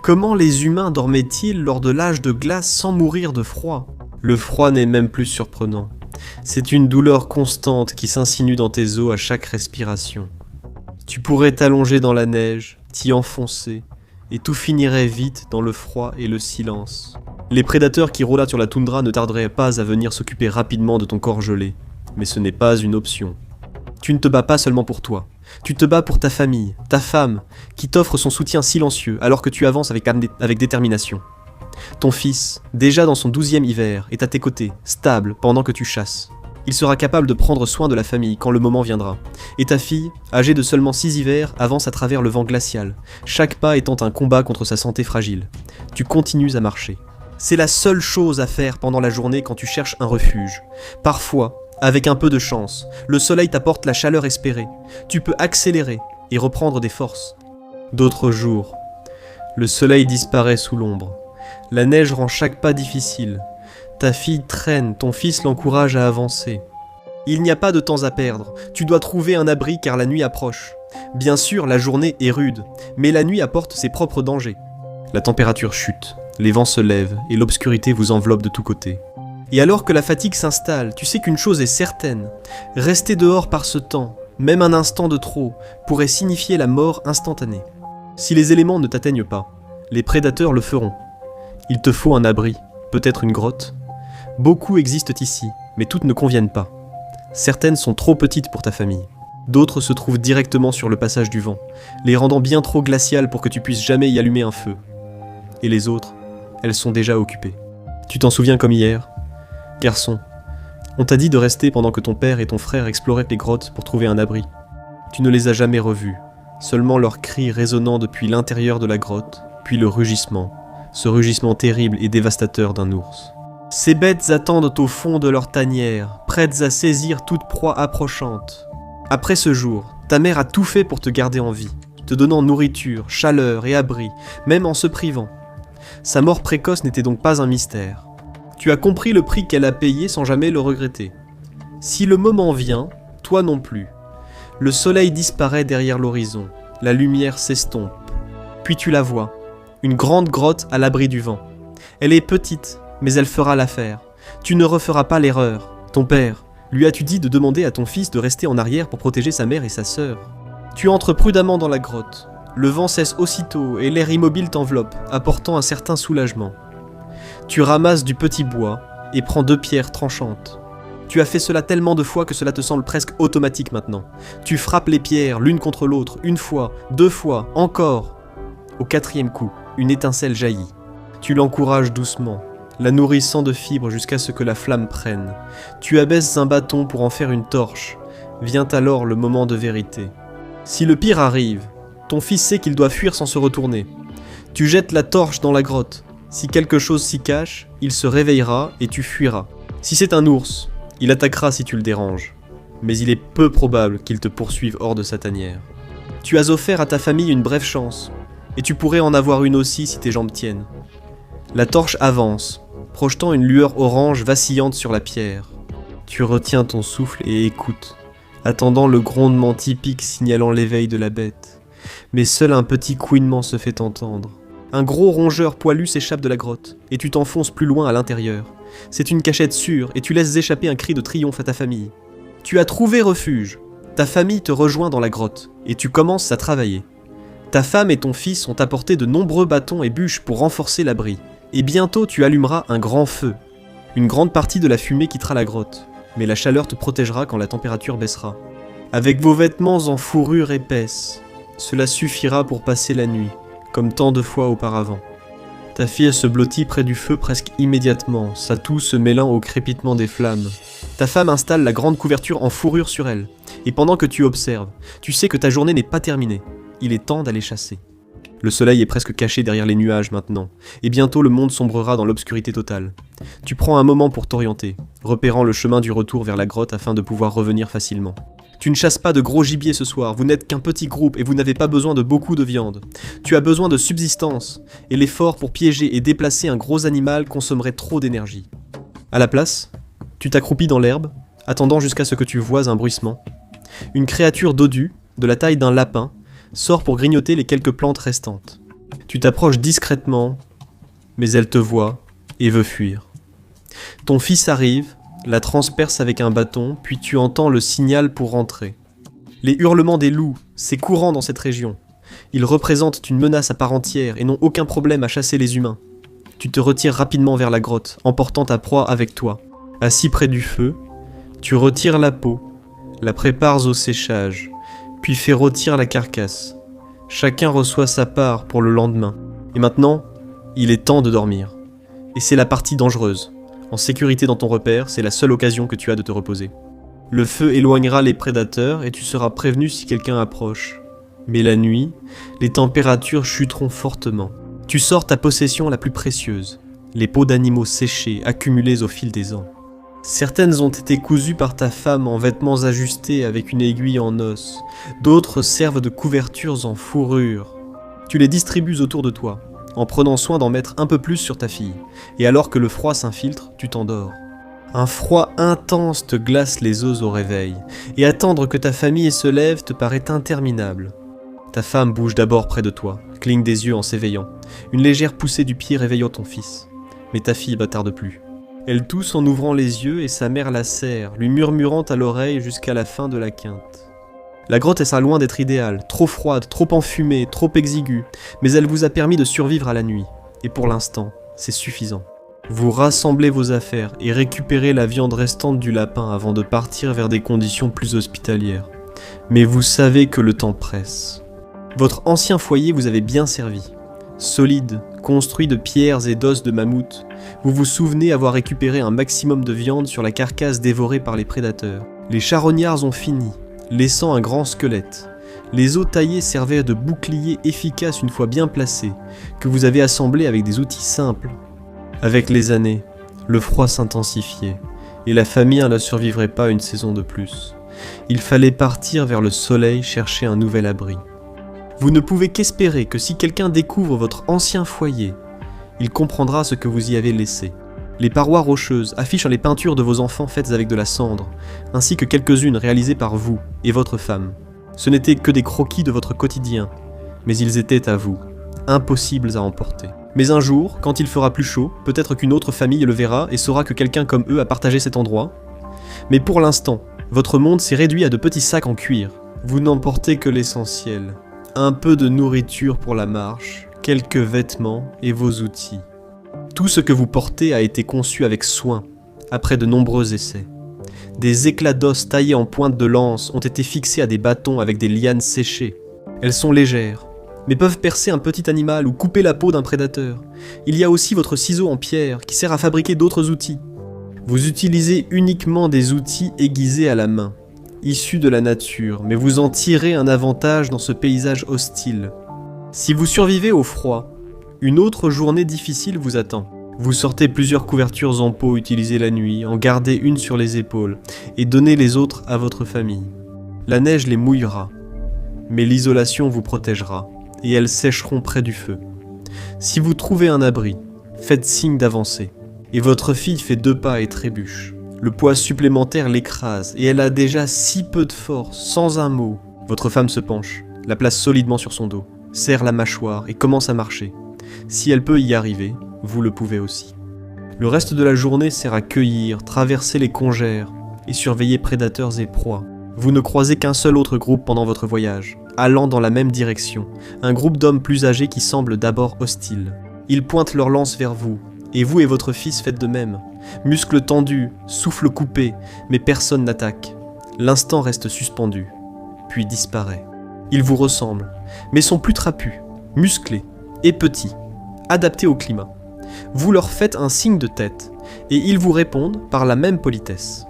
Comment les humains dormaient-ils lors de l'âge de glace sans mourir de froid? Le froid n'est même plus surprenant. C'est une douleur constante qui s'insinue dans tes os à chaque respiration. Tu pourrais t'allonger dans la neige, t'y enfoncer, et tout finirait vite dans le froid et le silence. Les prédateurs qui rôdent sur la toundra ne tarderaient pas à venir s'occuper rapidement de ton corps gelé. Mais ce n'est pas une option. Tu ne te bats pas seulement pour toi. Tu te bats pour ta famille, ta femme, qui t'offre son soutien silencieux alors que tu avances avec détermination. Ton fils, déjà dans son 12e hiver, est à tes côtés, stable, pendant que tu chasses. Il sera capable de prendre soin de la famille quand le moment viendra. Et ta fille, âgée de seulement 6 hivers, avance à travers le vent glacial, chaque pas étant un combat contre sa santé fragile. Tu continues à marcher. C'est la seule chose à faire pendant la journée quand tu cherches un refuge. Parfois, avec un peu de chance, le soleil t'apporte la chaleur espérée. Tu peux accélérer et reprendre des forces. D'autres jours, le soleil disparaît sous l'ombre. La neige rend chaque pas difficile. Ta fille traîne, ton fils l'encourage à avancer. Il n'y a pas de temps à perdre. Tu dois trouver un abri car la nuit approche. Bien sûr, la journée est rude, mais la nuit apporte ses propres dangers. La température chute, les vents se lèvent et l'obscurité vous enveloppe de tous côtés. Et alors que la fatigue s'installe, tu sais qu'une chose est certaine. Rester dehors par ce temps, même un instant de trop, pourrait signifier la mort instantanée. Si les éléments ne t'atteignent pas, les prédateurs le feront. Il te faut un abri, peut-être une grotte. Beaucoup existent ici, mais toutes ne conviennent pas. Certaines sont trop petites pour ta famille. D'autres se trouvent directement sur le passage du vent, les rendant bien trop glaciales pour que tu puisses jamais y allumer un feu. Et les autres, elles sont déjà occupées. Tu t'en souviens comme hier ? Garçon, on t'a dit de rester pendant que ton père et ton frère exploraient les grottes pour trouver un abri. Tu ne les as jamais revus, seulement leurs cris résonnant depuis l'intérieur de la grotte, puis le rugissement, ce rugissement terrible et dévastateur d'un ours. Ces bêtes attendent au fond de leur tanière, prêtes à saisir toute proie approchante. Après ce jour, ta mère a tout fait pour te garder en vie, te donnant nourriture, chaleur et abri, même en se privant. Sa mort précoce n'était donc pas un mystère. Tu as compris le prix qu'elle a payé sans jamais le regretter. Si le moment vient, toi non plus. Le soleil disparaît derrière l'horizon, la lumière s'estompe. Puis tu la vois, une grande grotte à l'abri du vent. Elle est petite, mais elle fera l'affaire. Tu ne referas pas l'erreur. Ton père, lui as-tu dit de demander à ton fils de rester en arrière pour protéger sa mère et sa sœur? Tu entres prudemment dans la grotte. Le vent cesse aussitôt et l'air immobile t'enveloppe, apportant un certain soulagement. Tu ramasses du petit bois et prends 2 pierres tranchantes. Tu as fait cela tellement de fois que cela te semble presque automatique maintenant. Tu frappes les pierres l'une contre l'autre, 1 fois, 2 fois, encore. Au 4e coup, une étincelle jaillit. Tu l'encourages doucement, la nourrissant de fibres jusqu'à ce que la flamme prenne. Tu abaisses un bâton pour en faire une torche. Vient alors le moment de vérité. Si le pire arrive, ton fils sait qu'il doit fuir sans se retourner. Tu jettes la torche dans la grotte. Si quelque chose s'y cache, il se réveillera et tu fuiras. Si c'est un ours, il attaquera si tu le déranges. Mais il est peu probable qu'il te poursuive hors de sa tanière. Tu as offert à ta famille une brève chance, et tu pourrais en avoir une aussi si tes jambes tiennent. La torche avance, projetant une lueur orange vacillante sur la pierre. Tu retiens ton souffle et écoutes, attendant le grondement typique signalant l'éveil de la bête. Mais seul un petit couinement se fait entendre. Un gros rongeur poilu s'échappe de la grotte, et tu t'enfonces plus loin à l'intérieur. C'est une cachette sûre, et tu laisses échapper un cri de triomphe à ta famille. Tu as trouvé refuge. Ta famille te rejoint dans la grotte, et tu commences à travailler. Ta femme et ton fils ont apporté de nombreux bâtons et bûches pour renforcer l'abri, et bientôt tu allumeras un grand feu. Une grande partie de la fumée quittera la grotte, mais la chaleur te protégera quand la température baissera. Avec vos vêtements en fourrure épaisse, cela suffira pour passer la nuit, comme tant de fois auparavant. Ta fille se blottit près du feu presque immédiatement, sa toux se mêlant au crépitement des flammes. Ta femme installe la grande couverture en fourrure sur elle, et pendant que tu observes, tu sais que ta journée n'est pas terminée. Il est temps d'aller chasser. Le soleil est presque caché derrière les nuages maintenant, et bientôt le monde sombrera dans l'obscurité totale. Tu prends un moment pour t'orienter, repérant le chemin du retour vers la grotte afin de pouvoir revenir facilement. Tu ne chasses pas de gros gibier ce soir, vous n'êtes qu'un petit groupe et vous n'avez pas besoin de beaucoup de viande. Tu as besoin de subsistance, et l'effort pour piéger et déplacer un gros animal consommerait trop d'énergie. À la place, tu t'accroupis dans l'herbe, attendant jusqu'à ce que tu voies un bruissement. Une créature dodue, de la taille d'un lapin, sort pour grignoter les quelques plantes restantes. Tu t'approches discrètement, mais elle te voit et veut fuir. Ton fils arrive, la transperce avec un bâton, puis tu entends le signal pour rentrer. Les hurlements des loups, c'est courant dans cette région. Ils représentent une menace à part entière et n'ont aucun problème à chasser les humains. Tu te retires rapidement vers la grotte, emportant ta proie avec toi. Assis près du feu, tu retires la peau, la prépares au séchage, puis fais rôtir la carcasse. Chacun reçoit sa part pour le lendemain. Et maintenant, il est temps de dormir. Et c'est la partie dangereuse. En sécurité dans ton repère, c'est la seule occasion que tu as de te reposer. Le feu éloignera les prédateurs et tu seras prévenu si quelqu'un approche. Mais la nuit, les températures chuteront fortement. Tu sors ta possession la plus précieuse, les peaux d'animaux séchés accumulées au fil des ans. Certaines ont été cousues par ta femme en vêtements ajustés avec une aiguille en os, d'autres servent de couvertures en fourrure. Tu les distribues autour de toi, en prenant soin d'en mettre un peu plus sur ta fille, et alors que le froid s'infiltre, tu t'endors. Un froid intense te glace les os au réveil, et attendre que ta famille se lève te paraît interminable. Ta femme bouge d'abord près de toi, cligne des yeux en s'éveillant, une légère poussée du pied réveillant ton fils. Mais ta fille ne tarde plus. Elle tousse en ouvrant les yeux et sa mère la serre, lui murmurant à l'oreille jusqu'à la fin de la quinte. La grotte est loin d'être idéale, trop froide, trop enfumée, trop exiguë, mais elle vous a permis de survivre à la nuit. Et pour l'instant, c'est suffisant. Vous rassemblez vos affaires et récupérez la viande restante du lapin avant de partir vers des conditions plus hospitalières. Mais vous savez que le temps presse. Votre ancien foyer vous avait bien servi. Solide, construit de pierres et d'os de mammouth, vous vous souvenez avoir récupéré un maximum de viande sur la carcasse dévorée par les prédateurs. Les charognards ont fini, laissant un grand squelette. Les os taillés servaient de boucliers efficaces une fois bien placés, que vous avez assemblés avec des outils simples. Avec les années, le froid s'intensifiait, et la famille ne survivrait pas une saison de plus. Il fallait partir vers le soleil chercher un nouvel abri. Vous ne pouvez qu'espérer que si quelqu'un découvre votre ancien foyer, il comprendra ce que vous y avez laissé. Les parois rocheuses affichent les peintures de vos enfants faites avec de la cendre, ainsi que quelques-unes réalisées par vous et votre femme. Ce n'étaient que des croquis de votre quotidien, mais ils étaient à vous, impossibles à emporter. Mais un jour, quand il fera plus chaud, peut-être qu'une autre famille le verra et saura que quelqu'un comme eux a partagé cet endroit. Mais pour l'instant, votre monde s'est réduit à de petits sacs en cuir. Vous n'emportez que l'essentiel. Un peu de nourriture pour la marche, quelques vêtements et vos outils. Tout ce que vous portez a été conçu avec soin, après de nombreux essais. Des éclats d'os taillés en pointe de lance ont été fixés à des bâtons avec des lianes séchées. Elles sont légères, mais peuvent percer un petit animal ou couper la peau d'un prédateur. Il y a aussi votre ciseau en pierre qui sert à fabriquer d'autres outils. Vous utilisez uniquement des outils aiguisés à la main, issus de la nature, mais vous en tirez un avantage dans ce paysage hostile. Si vous survivez au froid, une autre journée difficile vous attend. Vous sortez plusieurs couvertures en peau utilisées la nuit, en gardez une sur les épaules, et donnez les autres à votre famille. La neige les mouillera, mais l'isolation vous protégera, et elles sécheront près du feu. Si vous trouvez un abri, faites signe d'avancer, et votre fille fait 2 pas et trébuche. Le poids supplémentaire l'écrase, et elle a déjà si peu de force, sans un mot. Votre femme se penche, la place solidement sur son dos, serre la mâchoire et commence à marcher. Si elle peut y arriver, vous le pouvez aussi. Le reste de la journée sert à cueillir, traverser les congères et surveiller prédateurs et proies. Vous ne croisez qu'un seul autre groupe pendant votre voyage, allant dans la même direction, un groupe d'hommes plus âgés qui semblent d'abord hostiles. Ils pointent leurs lances vers vous, et vous et votre fils faites de même. Muscles tendus, souffle coupé, mais personne n'attaque. L'instant reste suspendu, puis disparaît. Ils vous ressemblent, mais sont plus trapus, musclés et petits, adaptés au climat. Vous leur faites un signe de tête, et ils vous répondent par la même politesse.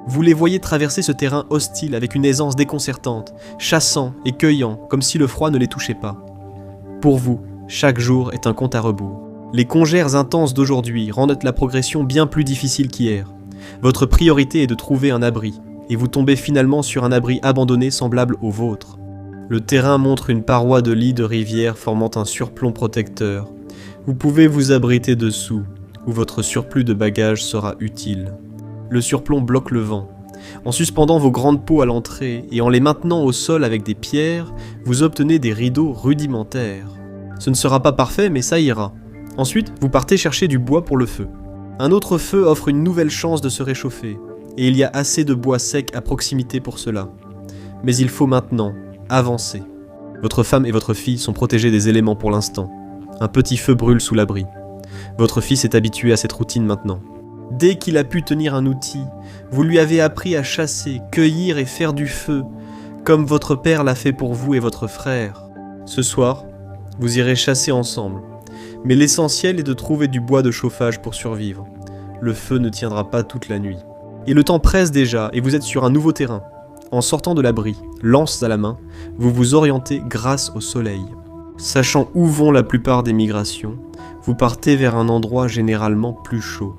Vous les voyez traverser ce terrain hostile avec une aisance déconcertante, chassant et cueillant comme si le froid ne les touchait pas. Pour vous, chaque jour est un compte à rebours. Les congères intenses d'aujourd'hui rendent la progression bien plus difficile qu'hier. Votre priorité est de trouver un abri, et vous tombez finalement sur un abri abandonné semblable au vôtre. Le terrain montre une paroi de lit de rivière formant un surplomb protecteur. Vous pouvez vous abriter dessous, où votre surplus de bagages sera utile. Le surplomb bloque le vent. En suspendant vos grandes peaux à l'entrée et en les maintenant au sol avec des pierres, vous obtenez des rideaux rudimentaires. Ce ne sera pas parfait, mais ça ira. Ensuite, vous partez chercher du bois pour le feu. Un autre feu offre une nouvelle chance de se réchauffer, et il y a assez de bois sec à proximité pour cela. Mais il faut maintenant avancer. Votre femme et votre fille sont protégées des éléments pour l'instant. Un petit feu brûle sous l'abri. Votre fils est habitué à cette routine maintenant. Dès qu'il a pu tenir un outil, vous lui avez appris à chasser, cueillir et faire du feu, comme votre père l'a fait pour vous et votre frère. Ce soir, vous irez chasser ensemble. Mais l'essentiel est de trouver du bois de chauffage pour survivre. Le feu ne tiendra pas toute la nuit. Et le temps presse déjà et vous êtes sur un nouveau terrain. En sortant de l'abri, lance à la main, vous vous orientez grâce au soleil. Sachant où vont la plupart des migrations, vous partez vers un endroit généralement plus chaud.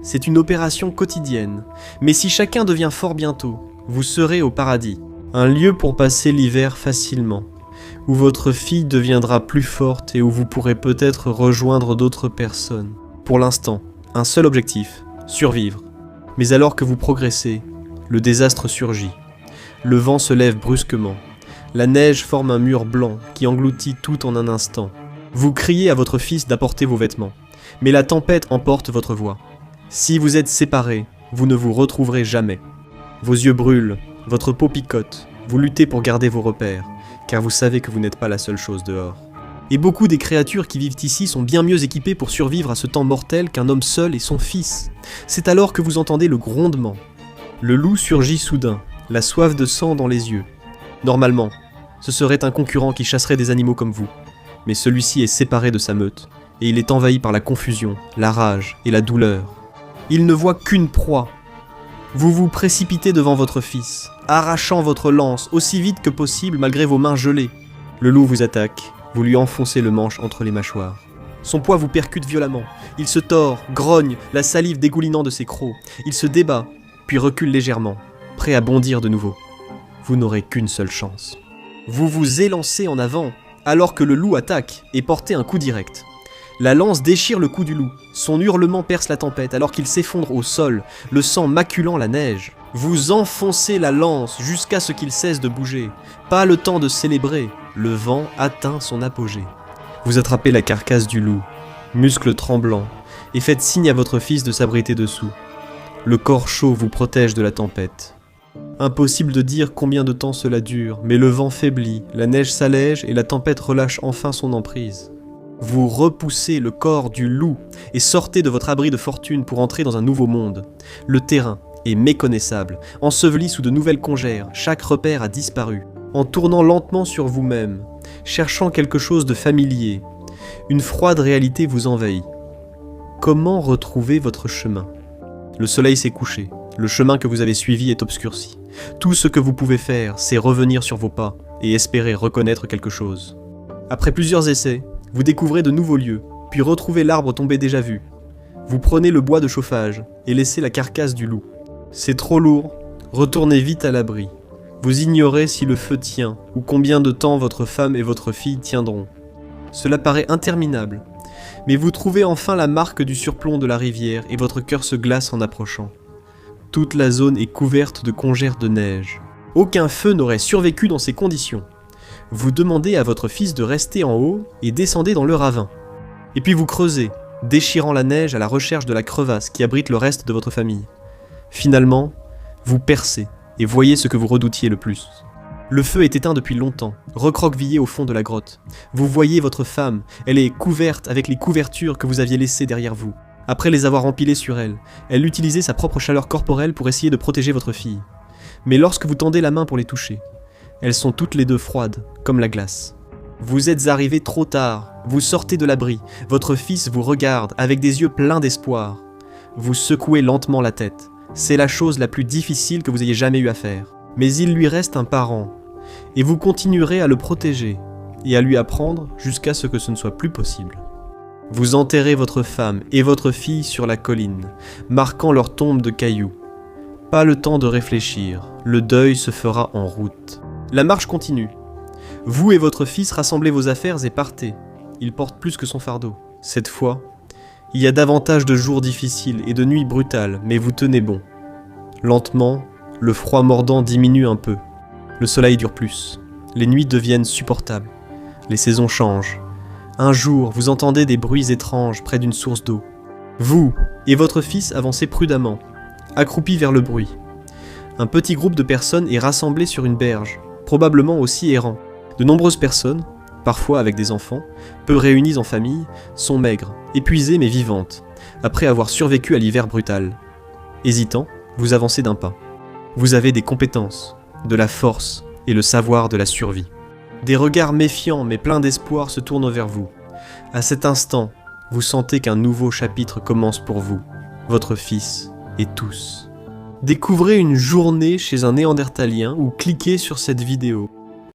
C'est une opération quotidienne, mais si chacun devient fort bientôt, vous serez au paradis, un lieu pour passer l'hiver facilement, où votre fille deviendra plus forte et où vous pourrez peut-être rejoindre d'autres personnes. Pour l'instant, un seul objectif, survivre. Mais alors que vous progressez, le désastre surgit. Le vent se lève brusquement. La neige forme un mur blanc qui engloutit tout en un instant. Vous criez à votre fils d'apporter vos vêtements, mais la tempête emporte votre voix. Si vous êtes séparés, vous ne vous retrouverez jamais. Vos yeux brûlent, votre peau picote, vous luttez pour garder vos repères, car vous savez que vous n'êtes pas la seule chose dehors. Et beaucoup des créatures qui vivent ici sont bien mieux équipées pour survivre à ce temps mortel qu'un homme seul et son fils. C'est alors que vous entendez le grondement. Le loup surgit soudain, la soif de sang dans les yeux. Normalement, ce serait un concurrent qui chasserait des animaux comme vous. Mais celui-ci est séparé de sa meute, et il est envahi par la confusion, la rage et la douleur. Il ne voit qu'une proie. Vous vous précipitez devant votre fils, arrachant votre lance aussi vite que possible malgré vos mains gelées. Le loup vous attaque, vous lui enfoncez le manche entre les mâchoires. Son poids vous percute violemment. Il se tord, grogne, la salive dégoulinant de ses crocs. Il se débat, puis recule légèrement, prêt à bondir de nouveau. Vous n'aurez qu'une seule chance. Vous vous élancez en avant, alors que le loup attaque et portez un coup direct. La lance déchire le cou du loup. Son hurlement perce la tempête alors qu'il s'effondre au sol, le sang maculant la neige. Vous enfoncez la lance jusqu'à ce qu'il cesse de bouger. Pas le temps de célébrer, le vent atteint son apogée. Vous attrapez la carcasse du loup, muscles tremblants, et faites signe à votre fils de s'abriter dessous. Le corps chaud vous protège de la tempête. Impossible de dire combien de temps cela dure, mais le vent faiblit, la neige s'allège et la tempête relâche enfin son emprise. Vous repoussez le corps du loup et sortez de votre abri de fortune pour entrer dans un nouveau monde. Le terrain est méconnaissable, enseveli sous de nouvelles congères, chaque repère a disparu. En tournant lentement sur vous-même, cherchant quelque chose de familier, une froide réalité vous envahit. Comment retrouver votre chemin ? Le soleil s'est couché, le chemin que vous avez suivi est obscurci. Tout ce que vous pouvez faire, c'est revenir sur vos pas et espérer reconnaître quelque chose. Après plusieurs essais, vous découvrez de nouveaux lieux, puis retrouvez l'arbre tombé déjà vu. Vous prenez le bois de chauffage et laissez la carcasse du loup. C'est trop lourd, retournez vite à l'abri. Vous ignorez si le feu tient ou combien de temps votre femme et votre fille tiendront. Cela paraît interminable, mais vous trouvez enfin la marque du surplomb de la rivière et votre cœur se glace en approchant. Toute la zone est couverte de congères de neige. Aucun feu n'aurait survécu dans ces conditions. Vous demandez à votre fils de rester en haut et descendez dans le ravin. Et puis vous creusez, déchirant la neige à la recherche de la crevasse qui abrite le reste de votre famille. Finalement, vous percez et voyez ce que vous redoutiez le plus. Le feu est éteint depuis longtemps, recroquevillé au fond de la grotte. Vous voyez votre femme, elle est couverte avec les couvertures que vous aviez laissées derrière vous. Après les avoir empilées sur elle, elle utilisait sa propre chaleur corporelle pour essayer de protéger votre fille. Mais lorsque vous tendez la main pour les toucher, elles sont toutes les deux froides, comme la glace. Vous êtes arrivé trop tard, vous sortez de l'abri, votre fils vous regarde avec des yeux pleins d'espoir. Vous secouez lentement la tête, c'est la chose la plus difficile que vous ayez jamais eu à faire. Mais il lui reste un parent, et vous continuerez à le protéger, et à lui apprendre jusqu'à ce que ce ne soit plus possible. Vous enterrez votre femme et votre fille sur la colline, marquant leur tombe de cailloux. Pas le temps de réfléchir, le deuil se fera en route. La marche continue. Vous et votre fils rassemblez vos affaires et partez. Il porte plus que son fardeau. Cette fois, il y a davantage de jours difficiles et de nuits brutales, mais vous tenez bon. Lentement, le froid mordant diminue un peu. Le soleil dure plus. Les nuits deviennent supportables. Les saisons changent. Un jour, vous entendez des bruits étranges près d'une source d'eau. Vous et votre fils avancez prudemment, accroupis vers le bruit. Un petit groupe de personnes est rassemblé sur une berge, probablement aussi errant. De nombreuses personnes, parfois avec des enfants, peu réunies en famille, sont maigres, épuisées mais vivantes, après avoir survécu à l'hiver brutal. Hésitant, vous avancez d'un pas. Vous avez des compétences, de la force et le savoir de la survie. Des regards méfiants mais pleins d'espoir se tournent vers vous. À cet instant, vous sentez qu'un nouveau chapitre commence pour vous, votre fils et tous. Découvrez une journée chez un néandertalien ou cliquez sur cette vidéo.